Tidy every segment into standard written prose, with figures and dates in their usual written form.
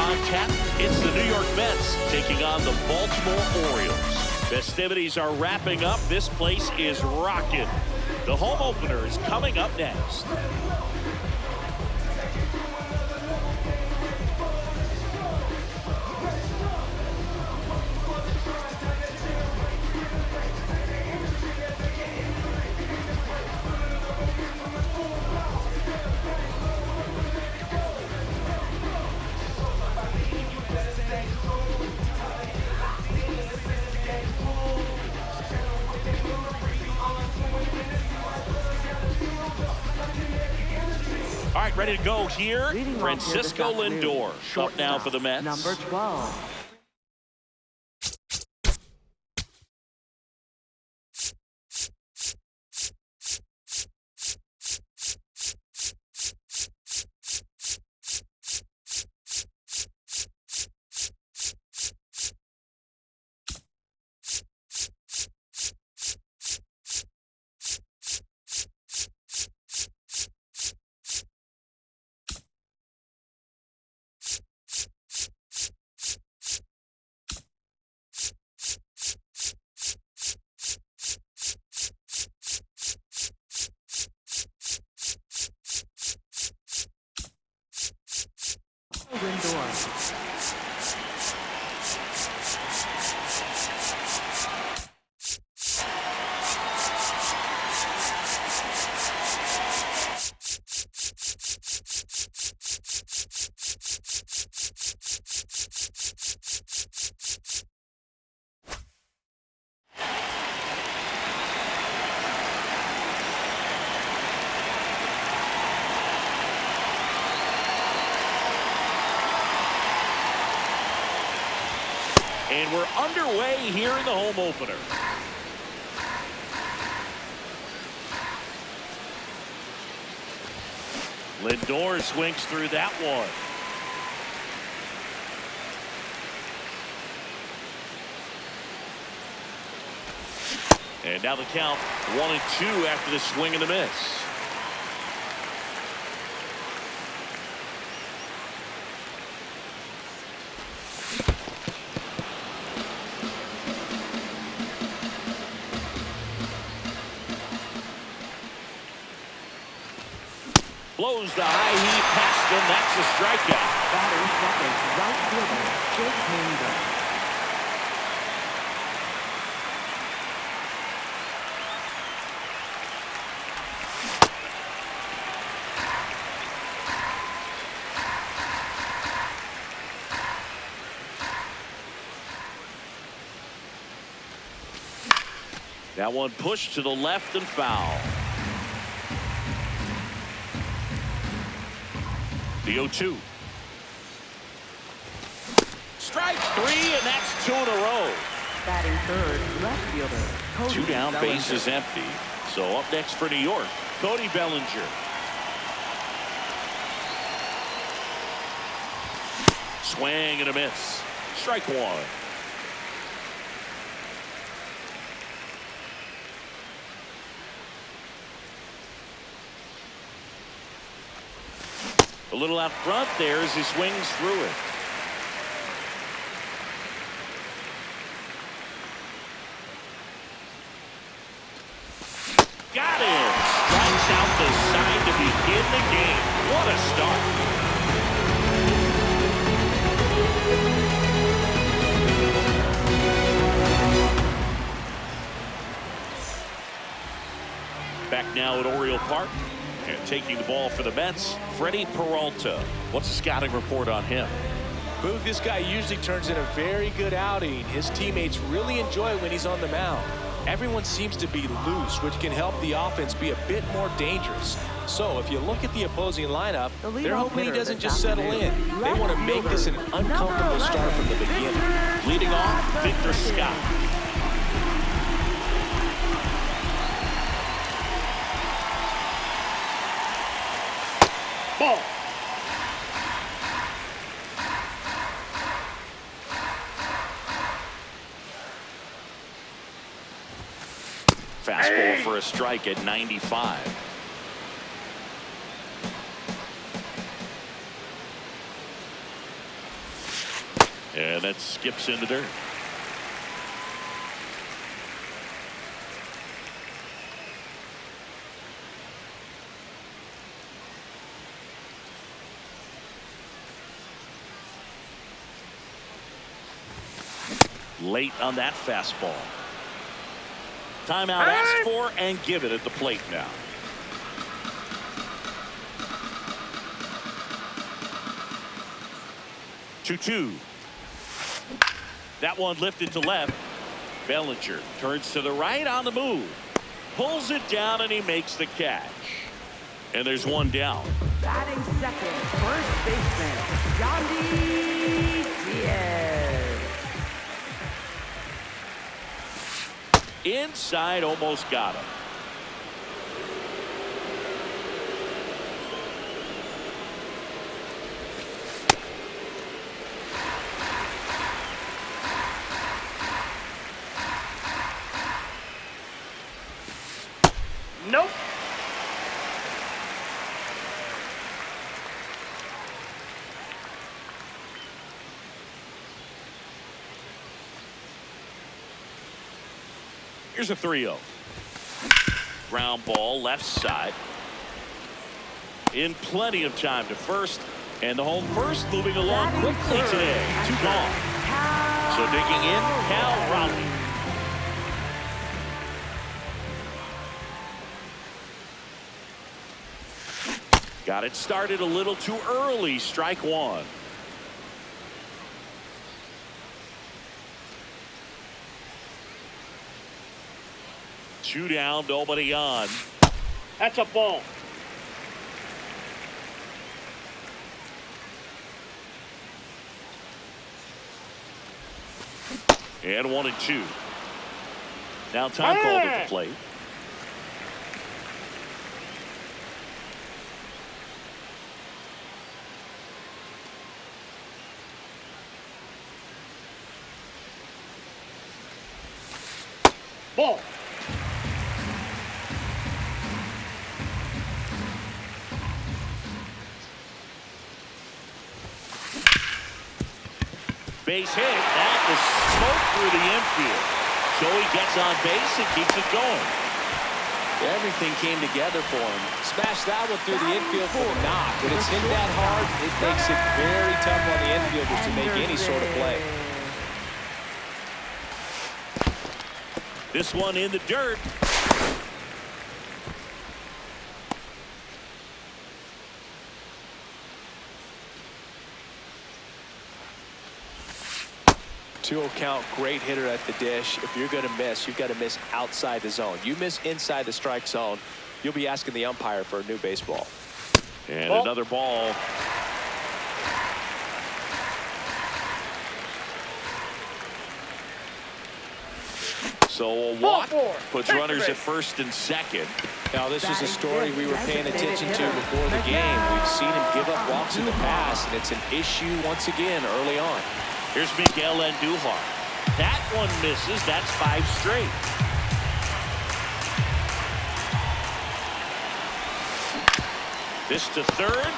on tap. It's the New York Mets taking on the Baltimore Orioles. Festivities are wrapping up. This place is rocking. The home opener is coming up next. All right, ready to go here. Francisco Lindor up now for the Mets. Number 12. And we're underway here in the home opener. Lindor swings through that one. And now the count 1-2 after the swing and the miss. Blows the high heat past him. That's a strikeout. Batting second, right fielder, Jake Hanger. That one pushed to the left and foul. The 0-2. Strike three, and that's 2 in a row. Batting third, left fielder, Cody 2 down, Bellinger. base is empty. So up next for New York, Cody Bellinger. Swing and a miss. Strike one. A little out front there as he swings through it. Got him. Strikes out the sign to begin the game. What a start. Back now at Oriole Park. And taking the ball for the Mets, Freddie Peralta. What's the scouting report on him? Boog, this guy usually turns in a very good outing. His teammates really enjoy when he's on the mound. Everyone seems to be loose, which can help the offense be a bit more dangerous. So if you look at the opposing lineup, they're hoping he doesn't just settle in. They want to make this an uncomfortable start from the beginning. Leading off, Victor Scott. Ball. Fastball for a strike at 95. And that skips in the dirt. Late on that fastball. Timeout asked for and given at the plate now. Two. That one lifted to left. Bellinger turns to the right on the move. Pulls it down and he makes the catch. And there's one down. Batting second, first baseman, Yandy Diaz. Inside, almost got him. Nope. Here's a 3-0. Ground ball left side. In plenty of time to first. And the home first moving along quickly today. 2 gone. So digging in, Cal Raleigh. Got it started a little too early. Strike one. Two down, nobody on. That's a ball. And 1-2. Now time called at the plate. Ball. Base hit. That was smoke through the infield. Joey gets on base and keeps it going. Everything came together for him. Smashed that one through the infield for the knock. When it's hit that hard, it makes it very tough on the infielders to make any sort of play. This one in the dirt. Two count, great hitter at the dish. If you're going to miss, you've got to miss outside the zone. You miss inside the strike zone, you'll be asking the umpire for a new baseball. And another ball. So a walk puts runners at first and second. Now, this is a story we were paying attention to before the game. We've seen him give up walks in the past, and it's an issue once again early on. Here's Miguel Andujar. That one misses. That's 5 straight. This to third.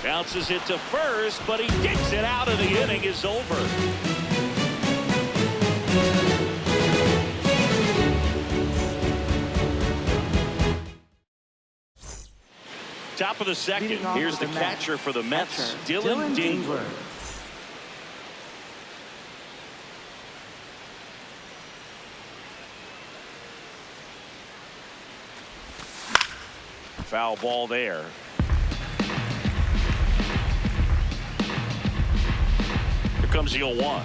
Bounces it to first, but he digs it out, and the inning is over. Top of the second. Here's the catcher for the Mets, Dylan Dingler. Foul ball there. Here comes the 0-1.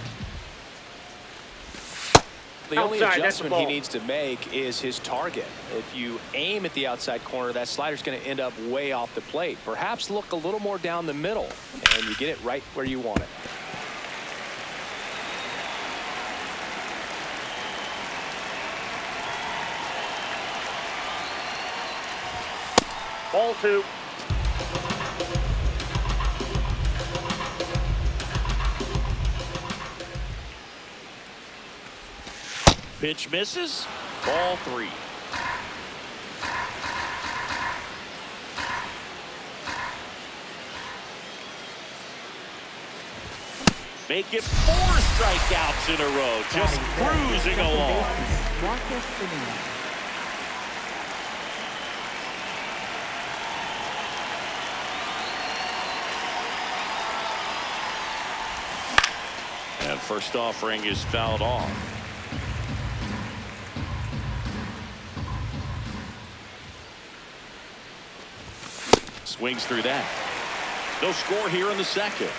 The only adjustment he needs to make is his target. If you aim at the outside corner, that slider's going to end up way off the plate. Perhaps look a little more down the middle, and you get it right where you want it. Ball 2. Pitch misses. Ball 3. make it 4 strikeouts in a row. Just cruising along. Marcus Semien. And first offering is fouled off. Swings through that. No score here in the second.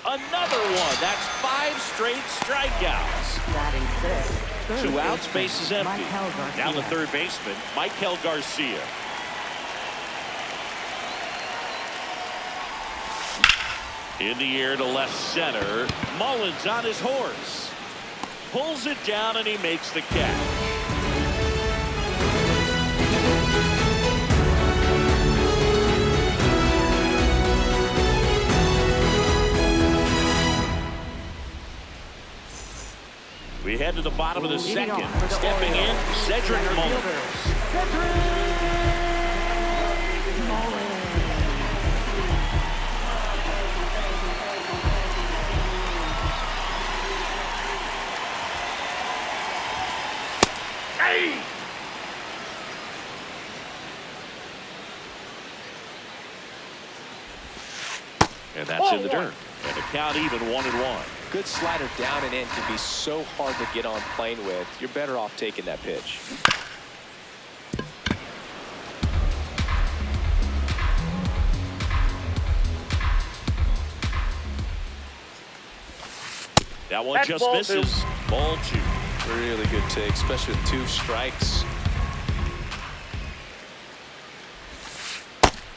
Another one. That's 5 straight strikeouts. Batting sixth. 2 outs, base is empty. Michael Garcia. Now the third baseman, Michael Garcia. In the air to left center. Mullins on his horse. Pulls it down and he makes the catch. We head to the bottom of the second. Stepping in, Cedric Mullins. Hey! And that's in the dirt. And the count even 1-1. Good slider down and in can be so hard to get on plane with. You're better off taking that pitch. That one That's just ball misses. Ball 2. Really good take, especially with 2 strikes.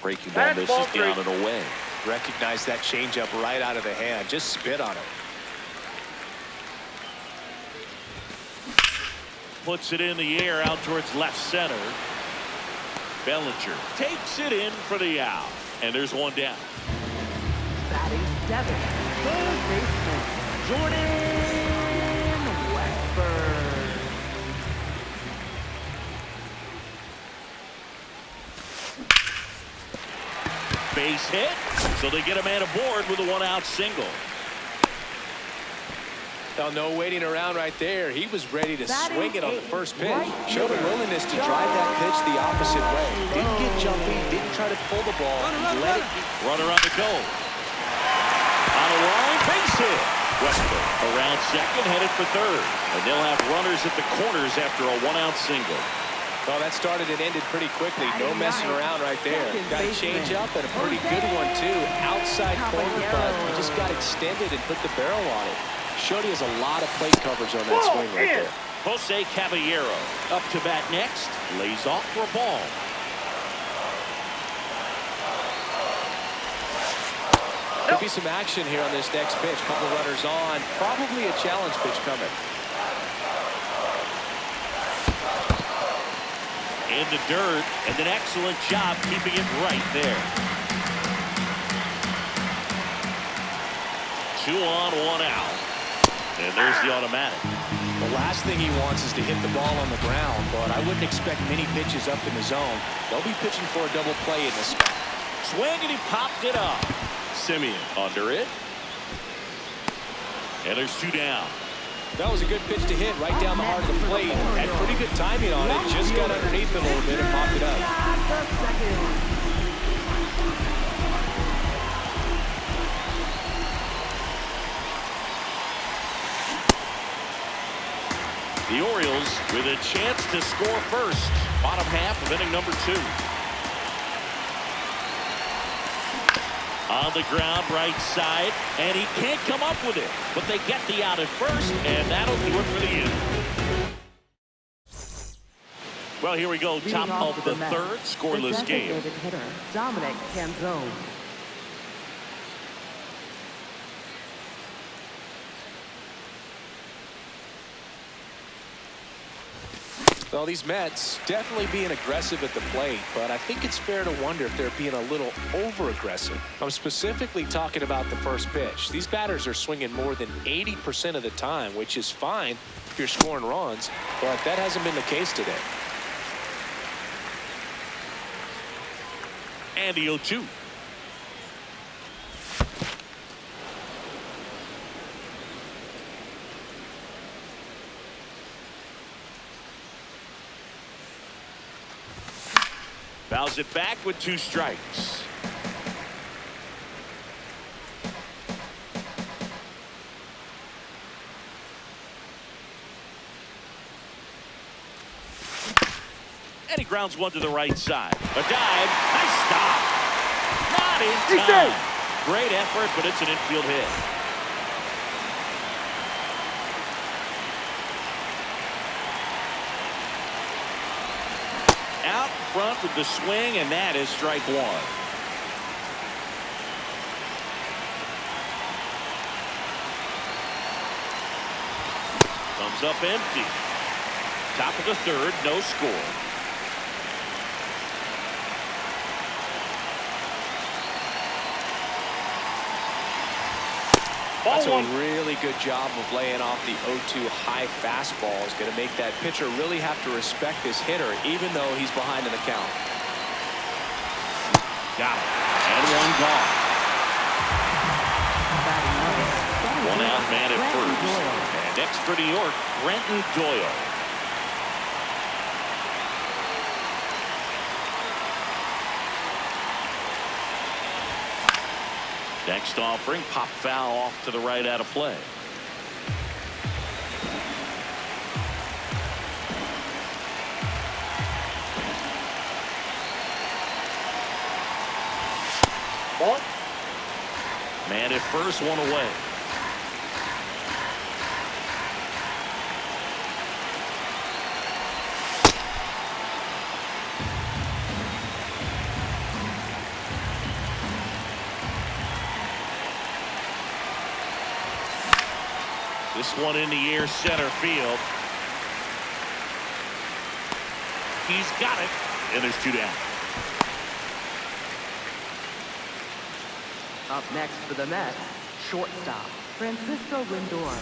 Breaking ball That's misses ball 3. down and away. Recognize that changeup right out of the hand. Just spit on it. Puts it in the air out towards left center. Bellinger takes it in for the out. And there's one down. Batting seventh. Third baseman. Jordan Westburg. Base hit. So they get a man aboard with a 1-out single. Oh, no waiting around right there. He was ready to Batting swing it on the eighth. first pitch. Right Showed a fielder. willingness to drive that pitch the opposite way. Didn't get jumpy, didn't try to pull the ball. Let it be. Runner on the goal. On the line, base hit. Westburg around second, headed for third. And they'll have runners at the corners after a 1-out single. Well, that started and ended pretty quickly. No messing around right there. Got a change up and a pretty good one, too. Outside corner, but he just got extended and put the barrel on it. Showed he has a lot of plate coverage on that swing right there. Jose Caballero up to bat next. Lays off for a ball. Could be some action here on this next pitch. Couple runners on. Probably a challenge pitch coming. In the dirt, and an excellent job keeping it right there. 2 on, 1 out. And there's the automatic. The last thing he wants is to hit the ball on the ground, but I wouldn't expect many pitches up in the zone. They'll be pitching for a double play in this spot. Swing, and he popped it up. Semien under it. And there's 2 down. That was a good pitch to hit right down the heart of the plate. Had pretty good timing on it. Just got underneath it a little bit and popped it up. The second. The Orioles with a chance to score first. Bottom half of inning number 2. On the ground, right side, and he can't come up with it. But they get the out at first, and that'll do it for the inning. Well, here we go. Top of the third, scoreless game. Designated hitter, Dominic Canzone. Well, these Mets definitely being aggressive at the plate, but I think it's fair to wonder if they're being a little over-aggressive. I'm specifically talking about the first pitch. These batters are swinging more than 80% of the time, which is fine if you're scoring runs, but that hasn't been the case today. And the 0-2. Fouls it back with 2 strikes. And he grounds one to the right side. A dive. Nice stop. Not in time. Great effort, but it's an infield hit. Out front with the swing, and that is strike 1. Comes up empty. Top of the 3rd, no score. That's a really good job of laying off the 0-2 high fastball. Is going to make that pitcher really have to respect this hitter, even though he's behind in the count. Got it. And 1 gone. One out man at first. And next for New York, Brenton Doyle. Next offering, pop foul off to the right, out of play. Ball. Man at first, 1 away. This one in the air, center field. He's got it, and there's 2 down. Up next for the Mets, shortstop, Francisco Lindor.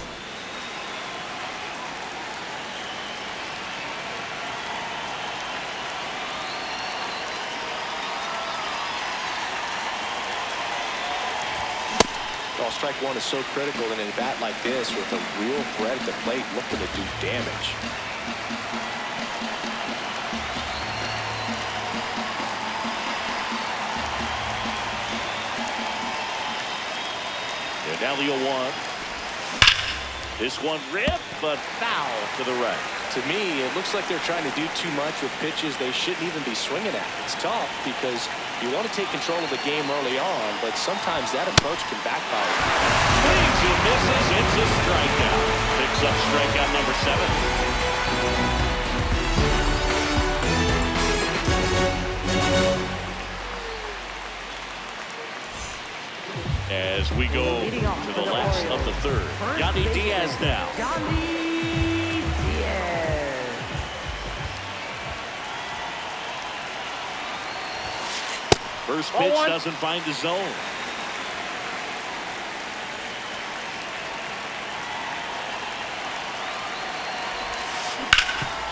Well, strike 1 is so critical in a bat like this with a real threat at the plate looking to do damage. They're down the 0-1. This one ripped, but foul to the right. To me, it looks like they're trying to do too much with pitches they shouldn't even be swinging at. It's tough because you want to take control of the game early on, but sometimes that approach can backfire. Swings and misses. It's a strikeout. Picks up strikeout number 7. As we go to the last of the 3rd. Yandy Diaz now. Yandy Diaz. First pitch doesn't find the zone.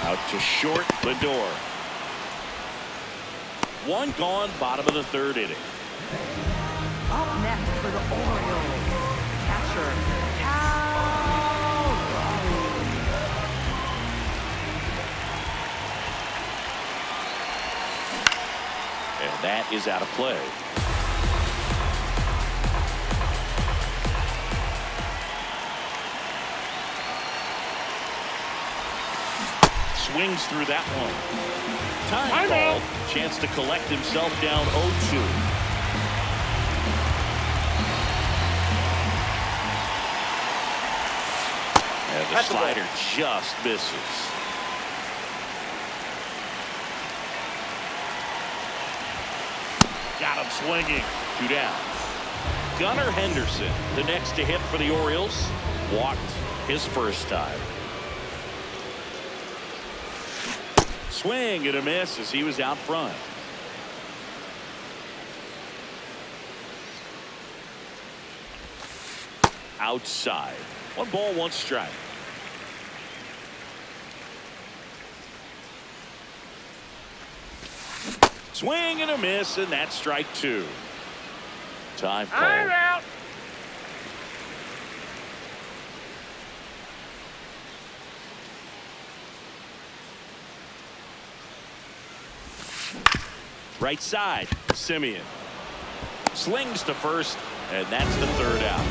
Out to short, Lindor. 1 gone, bottom of the 3rd inning. Up next for the Orioles, catcher, Cal Raleigh. And that is out of play. Swings through that one. Time ball. Chance to collect himself down 0-2. And the slider just misses. Got him swinging. 2 down. Gunnar Henderson, the next to hit for the Orioles, walked his first time. Swing and a miss as he was out front. Outside. 1 ball, 1 strike. Swing and a miss, and that's strike 2. Time call. I'm out. Right side, Simeon. Slings to first, and that's the 3rd out.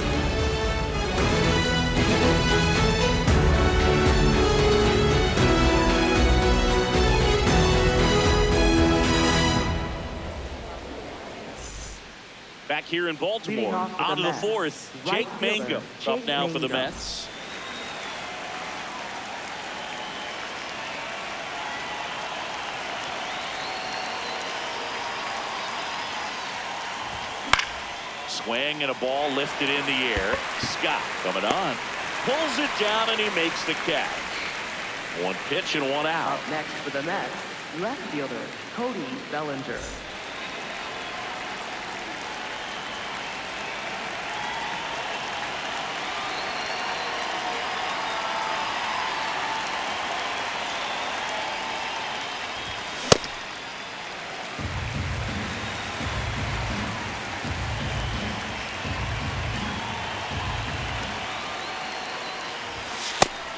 Back here in Baltimore, out of the 4th, Jake Mangum up now for the Mets. Swing and a ball lifted in the air. Scott coming on. Pulls it down and he makes the catch. 1 pitch and 1 out. Up next for the Mets, left fielder Cody Bellinger.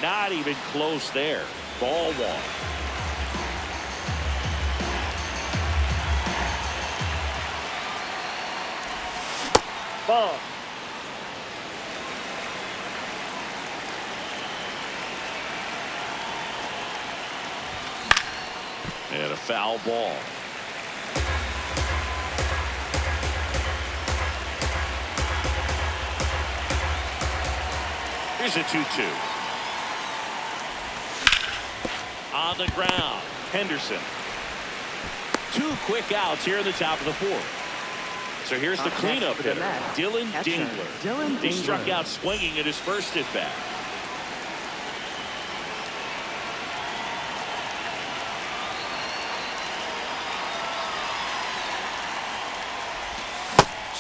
Not even close there. Ball 1. Ball. And a foul ball. Here's a 2-2. On the ground, Henderson. 2 quick outs here in the top of the 4th. So here's the cleanup hitter, Dylan Dingler. He struck out swinging at his first at bat.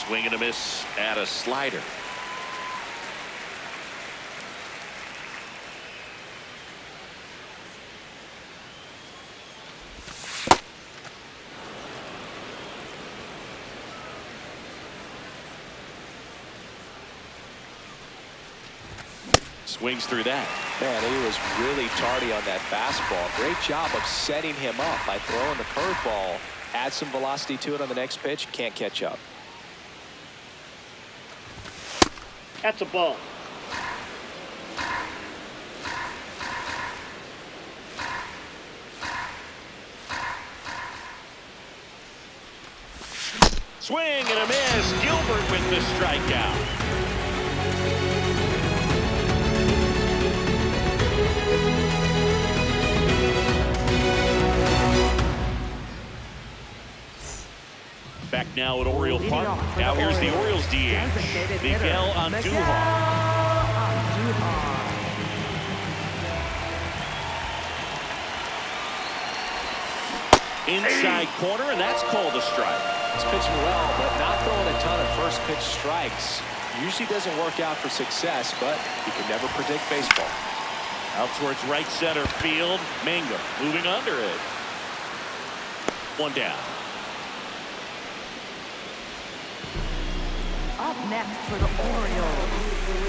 Swing and a miss at a slider. Swings through that. Man, he was really tardy on that fastball. Great job of setting him up by throwing the curveball. Add some velocity to it on the next pitch. Can't catch up. That's a ball. Swing and a miss. Gilbert with the strikeout. Back now at Oriole Park. Now here's the Orioles DH, Miguel Andujar. Inside corner, and that's called a strike. He's pitching well, but not throwing a ton of first pitch strikes. Usually doesn't work out for success, but you can never predict baseball. Out towards right center field. Mangum moving under it. 1 down. Up next for the Orioles,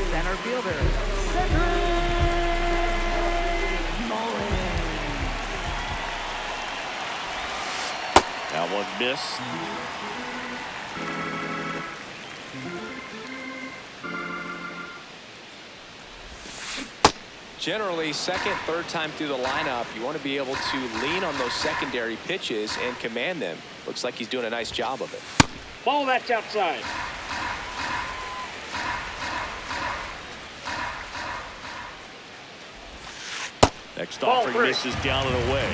center fielder Cedric Mullins. That one missed. Generally, second, third time through the lineup, you want to be able to lean on those secondary pitches and command them. Looks like he's doing a nice job of it. Ball that's outside. Next offering misses down and away.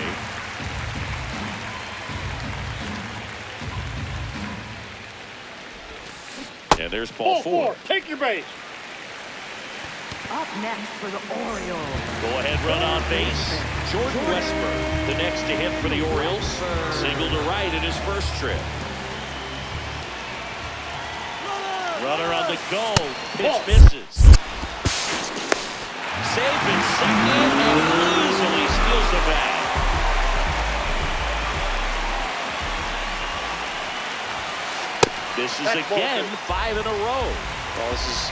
And there's ball 4. Take your base. Up next for the Orioles. Go ahead run on base. Jordan Westburg, the next to hit for the Orioles. Single to right in his first trip. Runner on the go. Pitch misses. Safe in second and easily steals the bag. Misses That's ball again, 5 in a row. Well, this is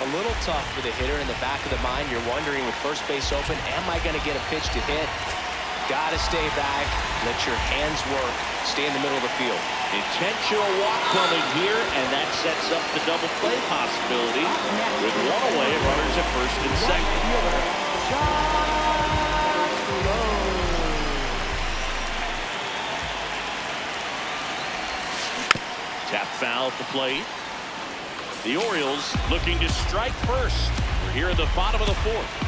a little tough for the hitter. In the back of the mind, you're wondering with first base open, am I going to get a pitch to hit? Got to stay back, let your hands work, stay in the middle of the field. Intentional walk coming here, and that sets up the double play possibility with one away, runners at first and second. Tap foul at the plate. The Orioles looking to strike first. We're here at the bottom of the fourth.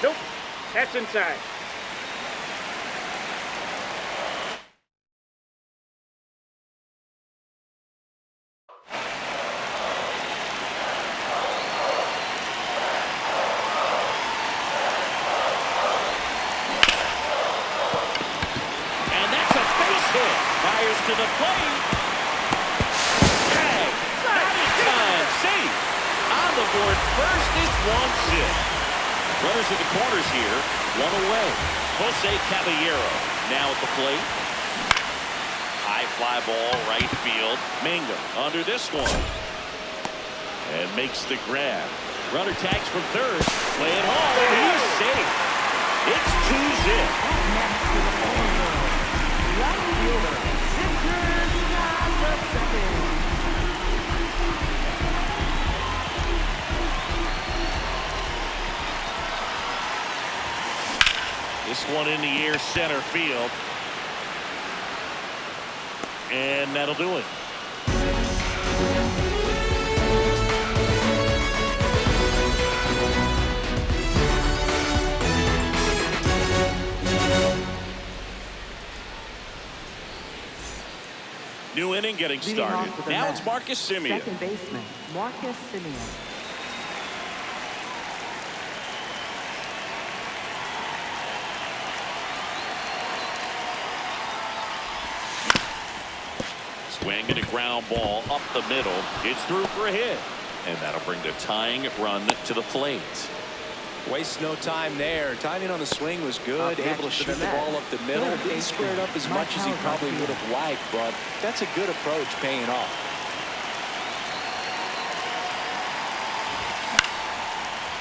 Nope. That's inside. And that's a base hit. Fires to the plate. Tag. Not in time. Safe. On the board first. It's 1-0. Runners at the corners here. One away. Jose Caballero now at the plate. High fly ball right field. Mangum under this one. And makes the grab. Runner tags from third. Playing hard. He's safe. It's 2-0. Next to the Orioles, left fielder, Victor Scott II. This one in the air, center field. And that'll do it. New inning getting Leading started. off for the Now Mets, it's Marcus Semien. Second baseman, Marcus Semien. Swing and a ground ball up the middle. It's through for a hit. And that'll bring the tying run to the plate. Waste no time there. Timing on the swing was good. Up next Able to for shoot the the ball up the middle. Third Didn't square it up as baseman, much as he Mike probably Howard. would have liked, but that's a good approach paying off.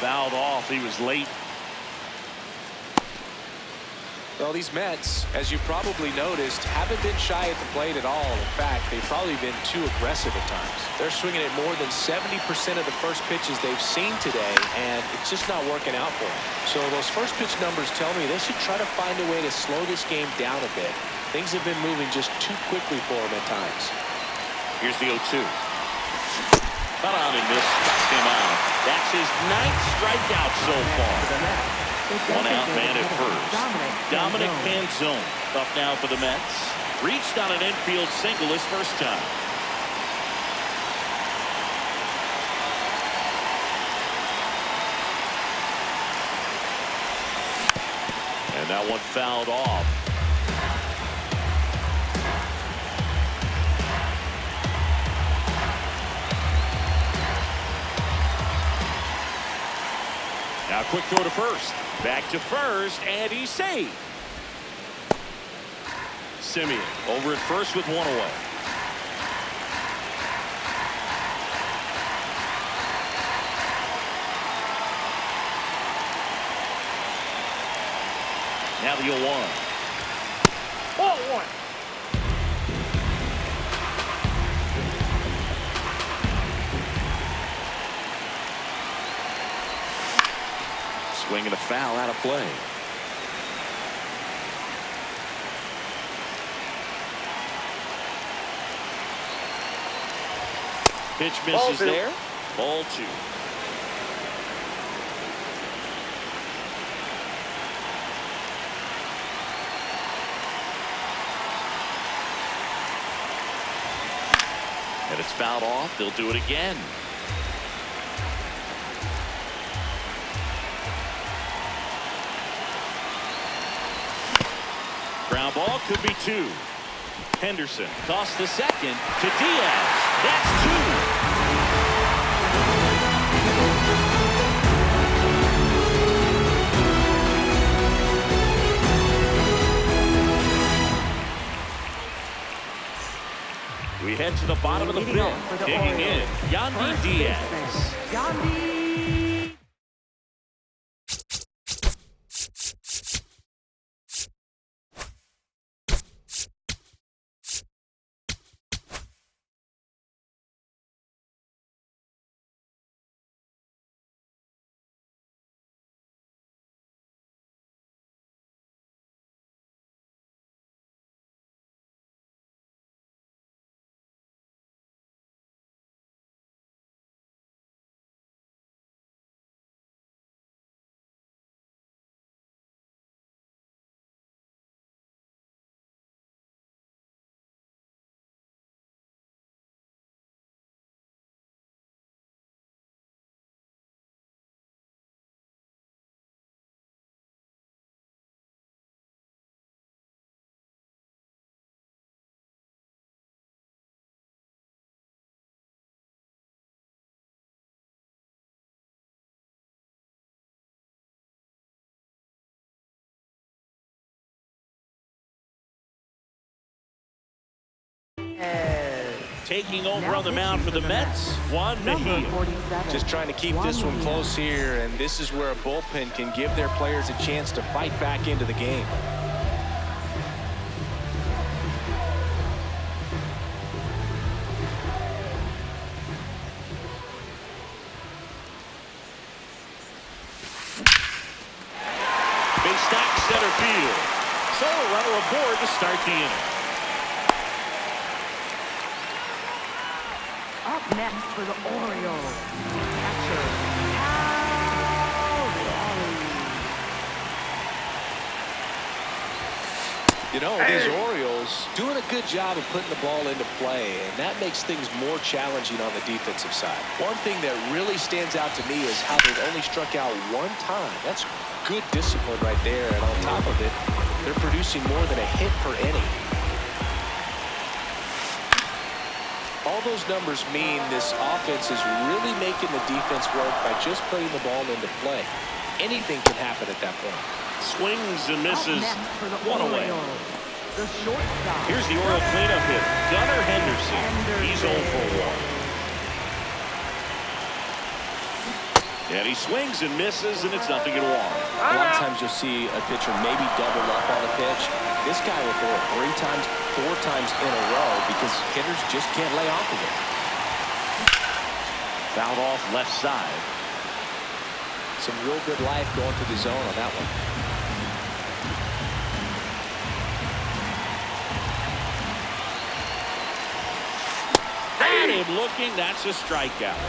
Fouled off. He was late. Well, these Mets, as you probably noticed, haven't been shy at the plate at all. In fact, they've probably been too aggressive at times. They're swinging at more than 70% of the first pitches they've seen today, and it's just not working out for them. So those first pitch numbers tell me they should try to find a way to slow this game down a bit. Things have been moving just too quickly for them at times. Here's the 0-2. Cut on and missed. Struck him out. That's his 9th strikeout so far. One out man at first. Dominic Manzone up now for the Mets. Reached on an infield single his first time. And that one fouled off. Now quick throw to first. Back to first, and he's safe. Semien over at first with one away. Now the 0-1. Ball one. Swing and a foul out of play. Pitch misses Ball two. there. Ball 2. And it's fouled off. They'll do it again. Ground ball could be 2. Henderson tossed the second to Diaz. That's 2. We head to the bottom of the Leading off for fifth. the Digging in, Orioles, Yandy first Diaz. baseman, Yandy. Taking over on the mound for the Mets, Juan Mejia. Just trying to keep this one close here, and this is where a bullpen can give their players a chance to fight back into the game. Base stack center field. So a runner aboard to start the inning. Up next for the Orioles, catcher, Cal Raleigh. You know, these Orioles doing a good job of putting the ball into play, and that makes things more challenging on the defensive side. One thing that really stands out to me is how they've only struck out one time. That's good discipline right there, and on top of it, they're producing more than a hit per inning. All those numbers mean this offense is really making the defense work by just putting the ball into play. Anything can happen at that point. Swings and Up misses. next for the One away. Orioles, the shortstop. Here's the Oriole cleanup hitter, Gunnar Henderson. He's 0 for 1. And he swings and misses, and it's 0-1. A lot of times you'll see a pitcher maybe double up on a pitch. This guy will throw it 3 times, 4 times in a row because hitters just can't lay off of it. Fouled off left side. Some real good life going through the zone on that one. At him looking, that's a strikeout.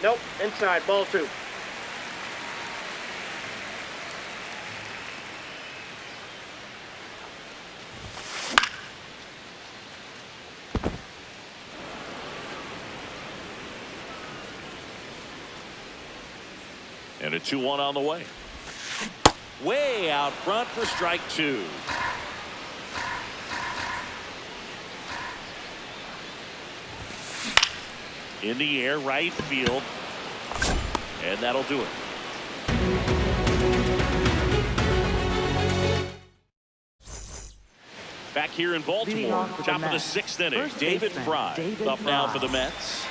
Nope, inside, ball 2. And a 2-1 on the way. Way out front for strike 2. In the air, right field. And that'll do it. Back here in Baltimore, top of the 6th inning, David Fry up now for the Mets.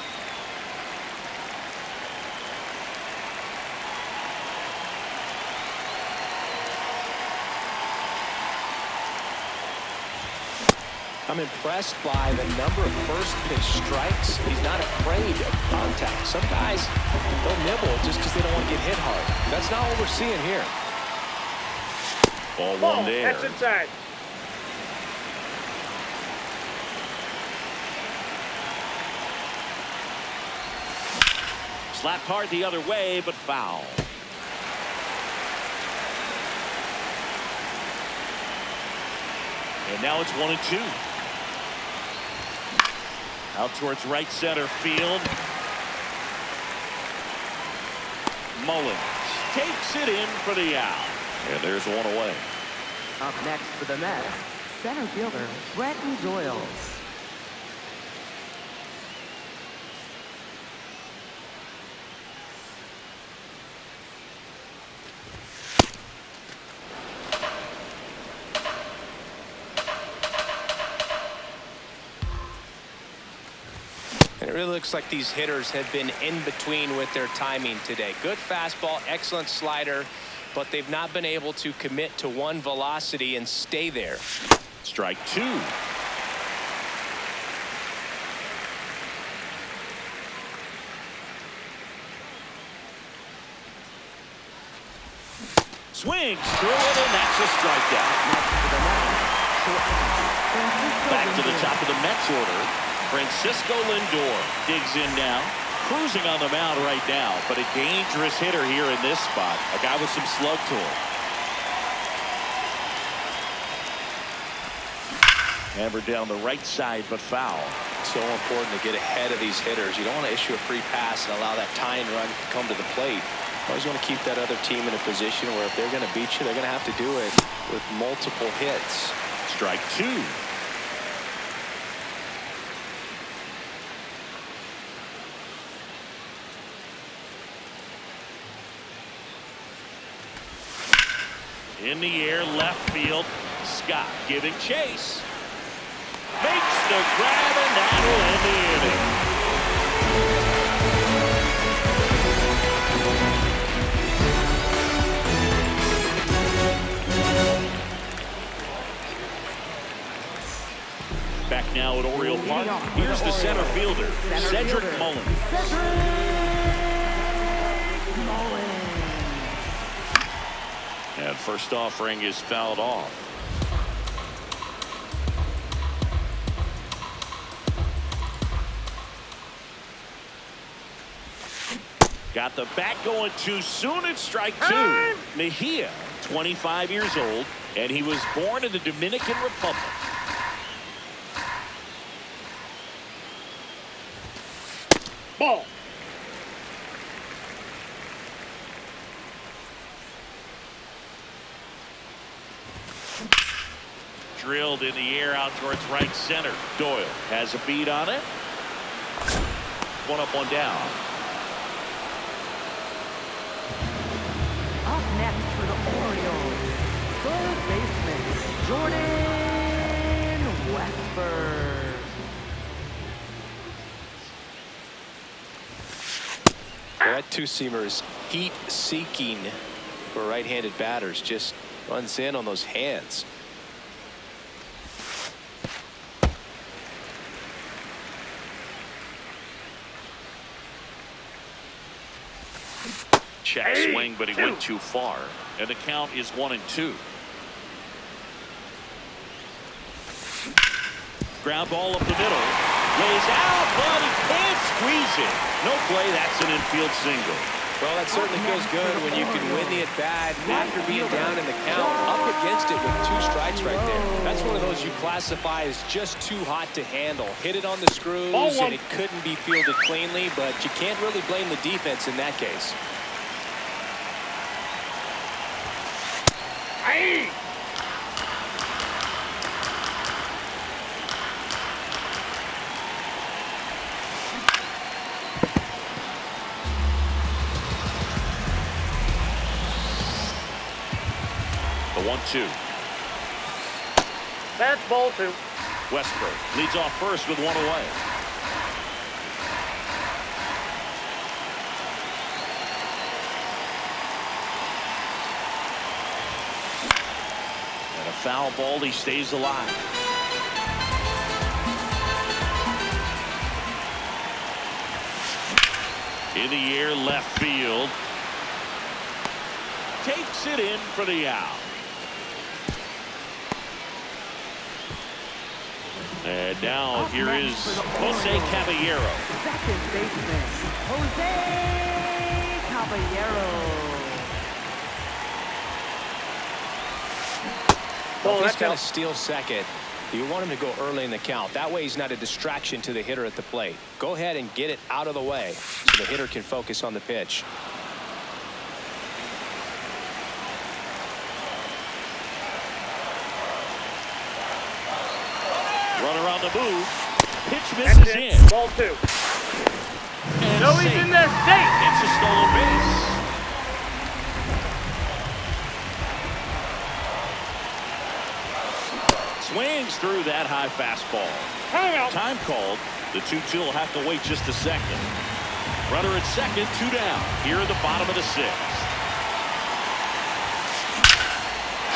I'm impressed by the number of first pitch strikes. He's not afraid of contact. Some guys, they'll nibble just because they don't want to get hit hard. That's not what we're seeing here. Ball 1 there. That's inside. Slapped hard the other way, but foul. And now it's 1-2. Out towards right center field. Mullins takes it in for the out. And there's 1 away. Up next for the Mets, center fielder, Brenton Doyle. And it really looks like these hitters have been in between with their timing today. Good fastball, excellent slider, but they've not been able to commit to one velocity and stay there. Strike two. Swings through it, and that's a strikeout. Back to the top of the Mets order. Francisco Lindor digs in now. Cruising on the mound right now, but a dangerous hitter here in this spot. A guy with some slug to him. Hammered down the right side, but foul. So important to get ahead of these hitters. You don't want to issue a free pass and allow that tying run to come to the plate. You always want to keep that other team in a position where if they're going to beat you, they're going to have to do it with multiple hits. Strike two. In the air, left field. Scott giving chase. Makes the grab, and that'll end the inning. Back now at Oriole Park. Here's the center fielder, Cedric Mullins. And first offering is fouled off. Got the bat going too soon. It's strike two. Mejia, 25 years old, and he was born in the Dominican Republic. Ball. Drilled in the air out towards right center. Doyle has a beat on it. One up, one down. Up next for the Orioles, third baseman, Jordan Westburg. Well, that two-seamer is heat-seeking for right-handed batters. Just runs in on those hands. Check swing, but he went too far. And the count is 1-2. Ground ball up the middle. Lays out, but he can't squeeze it. No play. That's an infield single. Well, that certainly feels good when you can win the at-bat after being down in the count, up against it with two strikes right there. That's one of those you classify as just too hot to handle. Hit it on the screws, and it couldn't be fielded cleanly, but you can't really blame the defense in that case. Hey! The 1-2. That's ball two. Westburg leads off first with one away. And a foul ball. He stays alive. In the air, left field. Takes it in for the out. And now here is Jose Caballero. Second baseman, Jose Caballero. Well, if he's got to steal second, you want him to go early in the count. That way he's not a distraction to the hitter at the plate. Go ahead and get it out of the way so the hitter can focus on the pitch. Runner on the move. Pitch That's misses it. in. Ball 2. And No, he's safe. in there. Safe. It's a stolen base. Swings through that high fastball. Timeout. Time called. The 2-2 will have to wait just a second. Runner at second, 2 down. Here in the bottom of the 6th.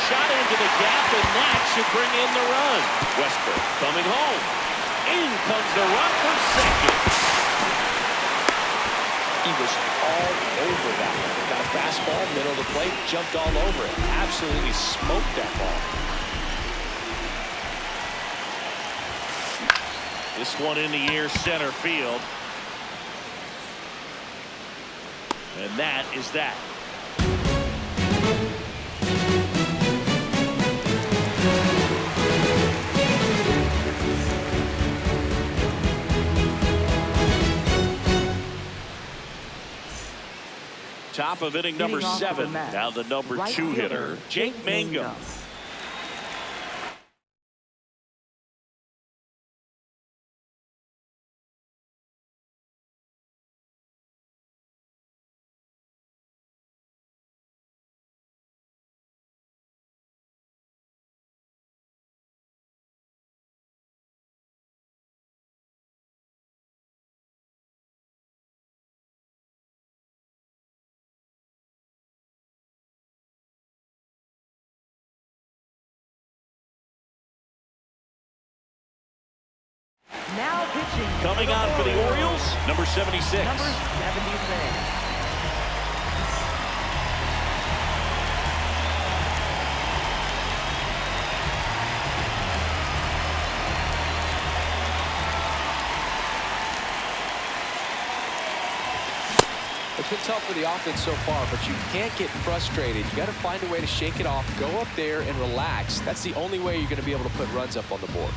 Shot into the gap, and that should bring in the run. Westbrook coming home. In comes the run from second. He was all over that one. Got a fastball, middle of the plate, jumped all over it. Absolutely smoked that ball. This one in the air, center field. And that is that. Top of inning number Leading off 7. the Mets, Now the number right 2 hitter, fielder, Jake Mangum. Now pitching. Coming on for the Orioles, number 76. Number 76. It's been tough for the offense so far, but you can't get frustrated. You got to find a way to shake it off, go up there and relax. That's the only way you're going to be able to put runs up on the board.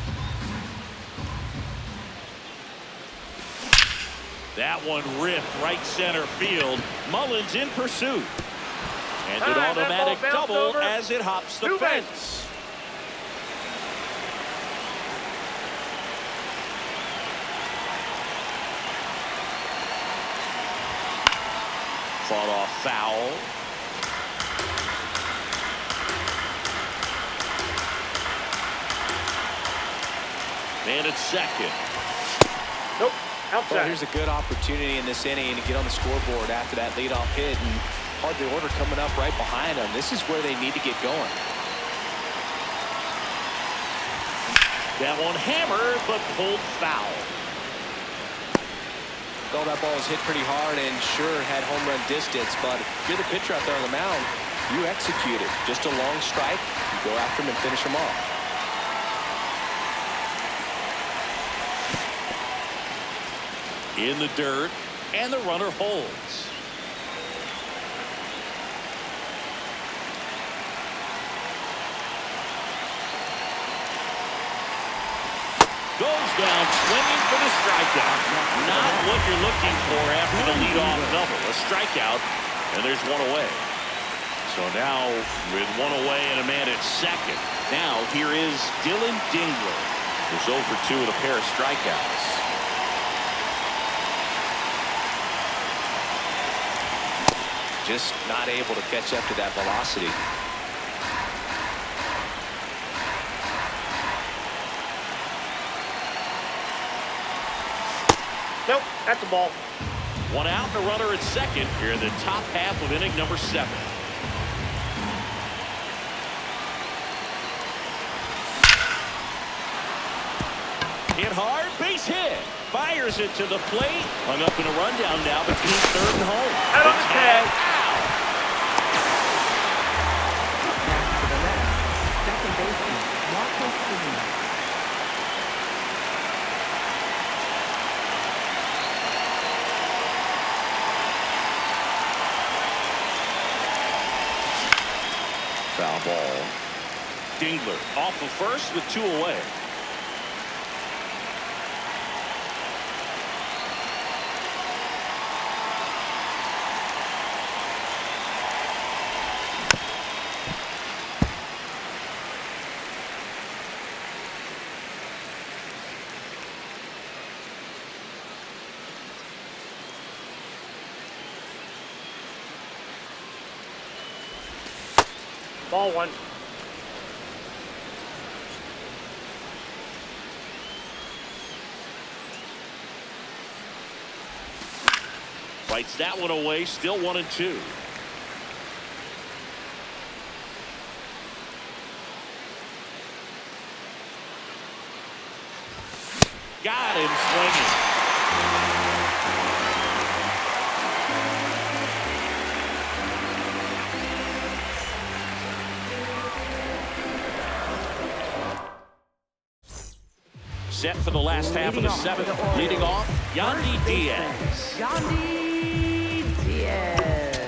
That one ripped right center field. Mullins in pursuit. And an That automatic ball bounced double over. as it hops the Two bases. fence. Fought off foul. Man at second. Nope. Well, Outside. here's a good opportunity in this inning to get on the scoreboard after that leadoff hit, and hard the order coming up right behind them. This is where they need to get going. That one hammered, but pulled foul. Well, that ball was hit pretty hard and sure had home run distance, but if you're the pitcher out there on the mound, you execute it. Just a long strike, you go after him and finish him off. In the dirt, and the runner holds. Goes down swinging for the strikeout. Not what you're looking for after the leadoff double. A strikeout, and there's one away. So now with one away and a man at second. Now here is Dylan Dingler, who's 0 for 2 with a pair of strikeouts. Just not able to catch up to that velocity. Nope. That's a ball. One out and a runner at second here in the top half of inning number 7. Hit hard, base hit. Fires it to the plate. Hung up in a rundown now between third and home. Out on the tag. Out. Next to the left, second baseman, Marcus Semien. Foul ball. Dingler off of first with 2 away. Ball one. Fights that one away. Still 1-2. Got him swinging. Set for the last half of the seventh. Leading off, Yandy Diaz. Yandy Diaz.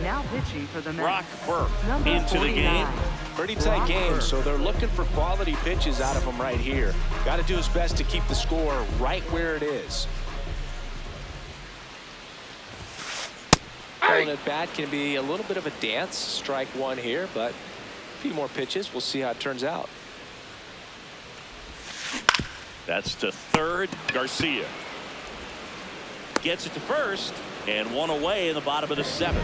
Now pitching for the Mets. Brock Burke Number into the 49. game. Pretty tight Brock game, Burke. so they're looking for quality pitches out of him right here. Got to do his best to keep the score right where it is. Calling it bat can be a little bit of a dance. Strike one here, but a few more pitches. We'll see how it turns out. That's to third. Garcia gets it to first, and one away in the bottom of the seventh.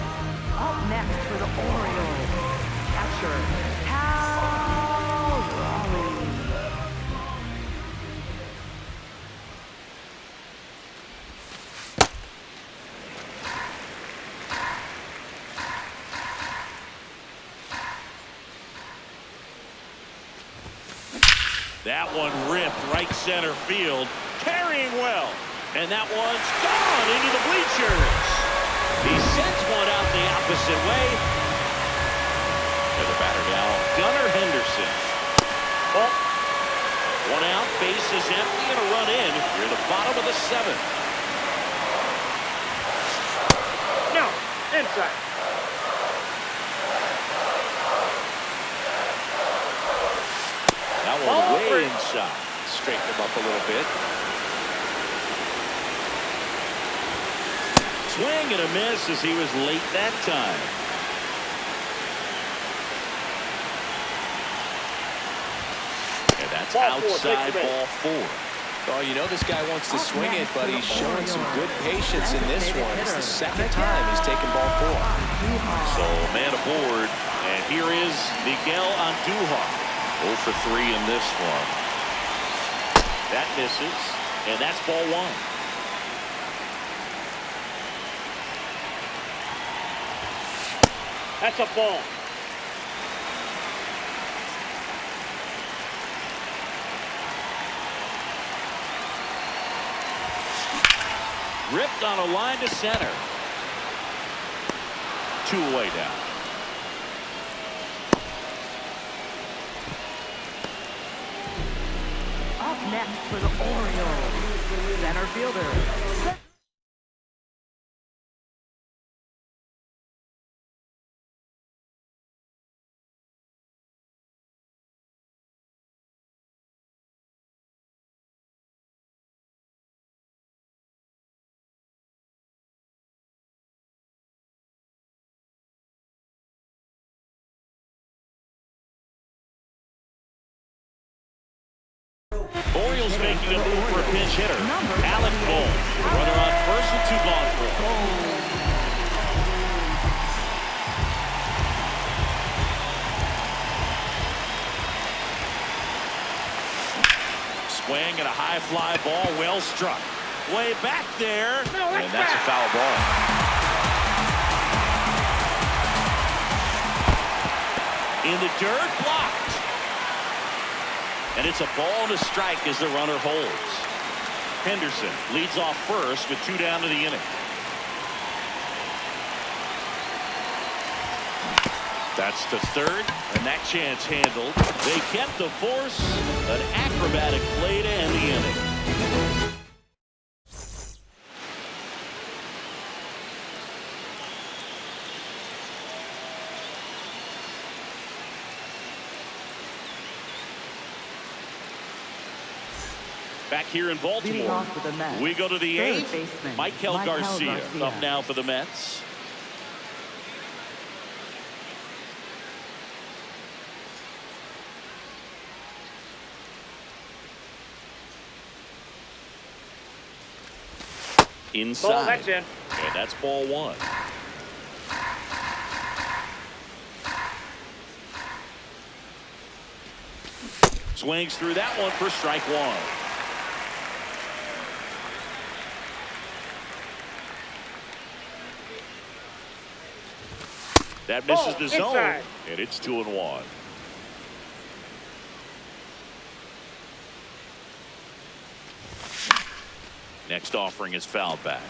Up next for the Orioles, catcher Hal Raleigh. That one ripped right center field, carrying well, and that one's gone into the bleachers. He sends one out the opposite way. To the batter now, Gunnar Henderson. Ball. One out, base is empty, and a run in. You're the bottom of the seventh. No. Inside. That one Ball way three. inside. Straighten him up a little bit. Swing and a miss as he was late that time. And that's Ball four, outside take the ball four. Oh, you know this guy wants to swing it, but he's showing some good patience in this one. It's the second time he's taken ball four. So man aboard, and here is Miguel Andujar. 0 for 3 in this one. That misses, and that's ball one. That's a ball. Ripped on a line to center. 2 away now. Up next for the Orioles, center fielder. Orioles making a move for a pinch hitter. Alec Bohm. Runner on first with 2 gone for him. Swing and a high fly ball, well struck. Way back there, and that's a foul ball. In the dirt, blocked. And it's a ball and a strike as the runner holds. Henderson leads off first with 2 down to the inning. That's to third, and that chance handled. They kept the force. An acrobatic play to end the inning. Back here in Leading Baltimore, off for the Mets, we go to the third 8th. baseman, Michael Michael Garcia Garcia. up now for the Mets. Ball. Inside. That's in. And that's ball one. Swings through that one for strike one. That misses the zone, inside. and it's 2-1. Next offering is fouled back.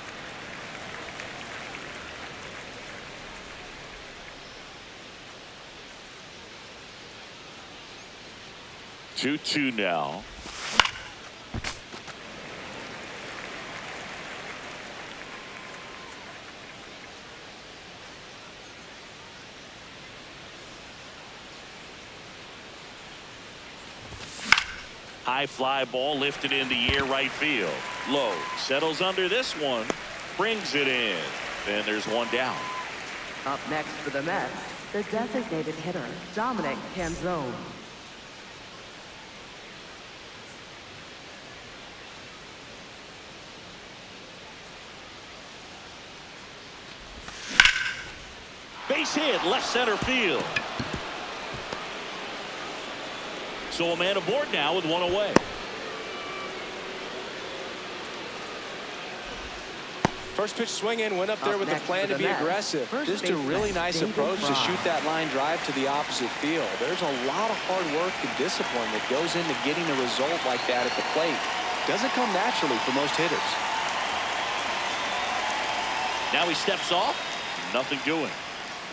Two now. High fly ball lifted in the air right field. Low settles under this one, brings it in. Then there's one down. Up next for the Mets, the designated hitter, Dominic Canzone. Base hit, left center field. So a man aboard now with one away. First pitch swing in, went up there with a next plan for to the be Mets, aggressive. first Just a really baseman, nice David approach to Fry. shoot that line drive to the opposite field. There's a lot of hard work and discipline that goes into getting a result like that at the plate. Doesn't come naturally for most hitters. Now he steps off, nothing doing.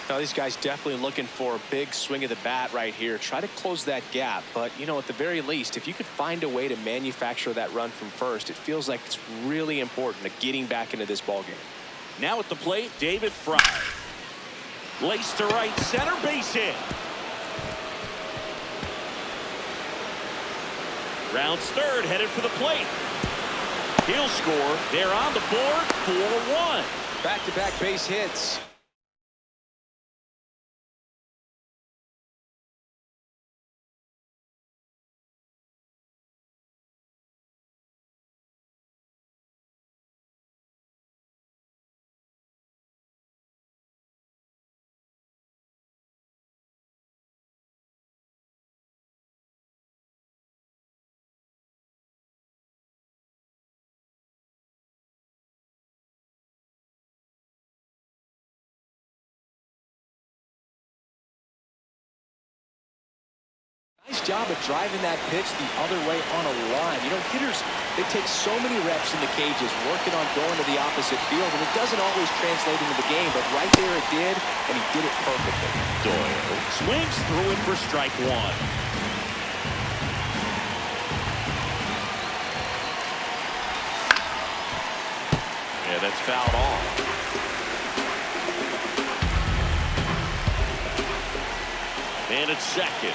Now, these guys definitely looking for a big swing of the bat right here. Try to close that gap. But, you know, at the very least, if you could find a way to manufacture that run from first, it feels like it's really important to getting back into this ballgame. Now at the plate, David Fry. Lace to right center, base hit. Rounds third, headed for the plate. He'll score. They're on the board, 4-1. Back-to-back base hits. Nice job of driving that pitch the other way on a line. You know, hitters, they take so many reps in the cages working on going to the opposite field, and it doesn't always translate into the game, but right there it did, and he did it perfectly. Doyle swings through it for strike one. Yeah, that's fouled off. And it's second.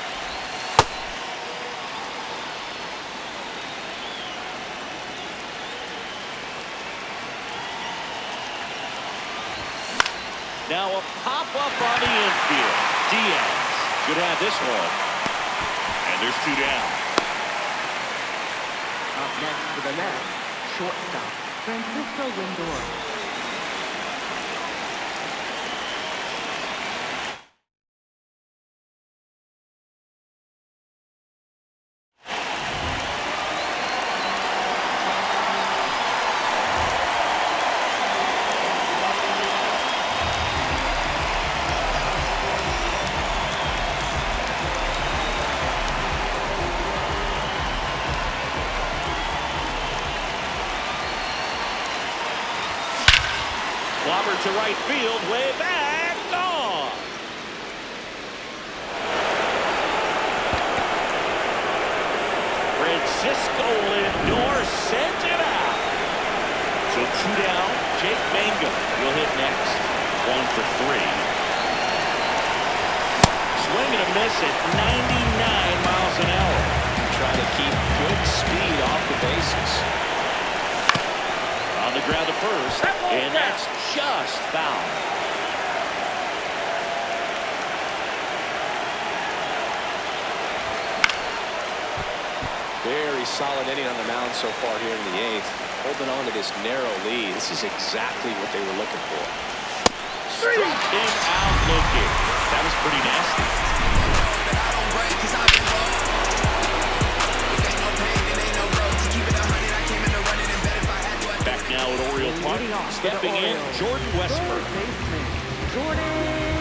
Now a pop-up on the infield. Diaz could have this one. And there's two down. Up next for the Mets, shortstop, Francisco Lindor. Clobber to right field, way back, gone. Francisco Lindor sent it out. So two down. Jake Mangum will hit next. 1 for 3. Swing and a miss at 99 miles an hour. Trying to keep good speed off the bases. On the ground to first, and that's just foul. Very solid inning on the mound so far here in the 8th. Holding on to this narrow lead. This is exactly what they were looking for. Struck him out looking. That was pretty nasty. off for the Stepping in, Orioles, Jordan Westburg. third baseman, Jordan